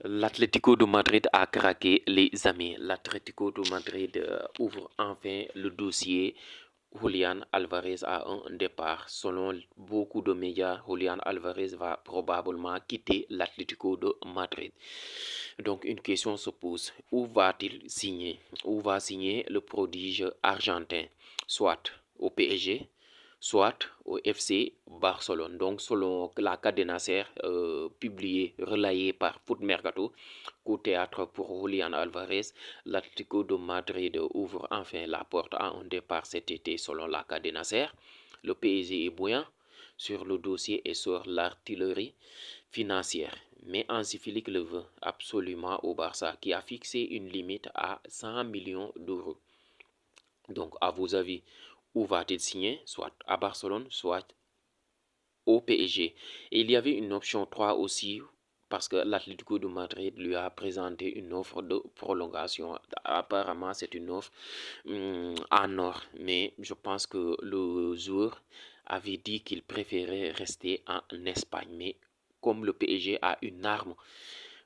L'Atlético de Madrid a craqué, les amis. L'Atlético de Madrid ouvre enfin le dossier. Julián Alvarez a un départ. Selon beaucoup de médias, Julián Alvarez va probablement quitter l'Atlético de Madrid. Donc une question se pose. Où va-t-il signer? Où va signer le prodige argentin? Soit au PSG, soit au FC Barcelone. Donc, selon la cadena Ser publiée, relayée par Foot Mercato, coup théâtre pour Julián Alvarez, l'Atlético de Madrid ouvre enfin la porte à un départ cet été, selon la cadena Ser. Le PSG est bouillant sur le dossier et sur l'artillerie financière. Mais Hansi Flick le veut absolument au Barça, qui a fixé une limite à 100 millions d'euros. Donc, à vos avis, où va-t-il signer? Soit à Barcelone, soit au PSG. Et il y avait une option 3 aussi, parce que l'Atlético de Madrid lui a présenté une offre de prolongation. Apparemment, c'est une offre en or. Mais je pense que le joueur avait dit qu'il préférait rester en Espagne. Mais comme le PSG a une arme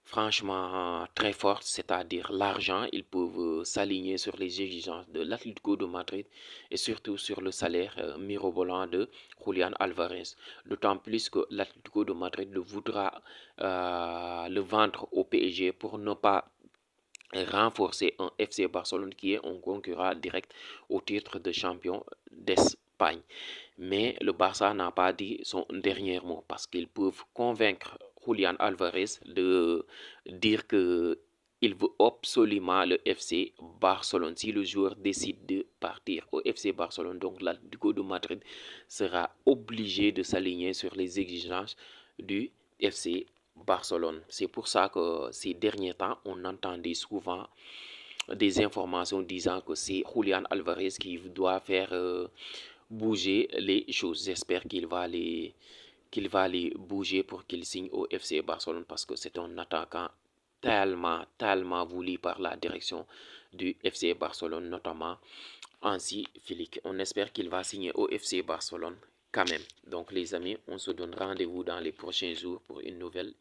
franchement très forte, c'est-à-dire l'argent, ils peuvent s'aligner sur les exigences de l'Atlético de Madrid et surtout sur le salaire mirobolant de Julián Alvarez. D'autant plus que l'Atlético de Madrid le voudra le vendre au PSG pour ne pas renforcer un FC Barcelone qui est un concurrent direct au titre de champion d'Espagne. Mais le Barça n'a pas dit son dernier mot parce qu'ils peuvent convaincre Julián Alvarez de dire que il veut absolument le FC Barcelone. Si le joueur décide de partir au FC Barcelone, donc l'Atlético de Madrid sera obligé de s'aligner sur les exigences du FC Barcelone. C'est pour ça que ces derniers temps, on entendait souvent des informations disant que c'est Julián Alvarez qui doit faire bouger les choses. J'espère qu'il va les bouger pour qu'il signe au FC Barcelone parce que c'est un attaquant tellement voulu par la direction du FC Barcelone, notamment Hansi Flick. On espère qu'il va signer au FC Barcelone quand même. Donc les amis, on se donne rendez-vous dans les prochains jours pour une nouvelle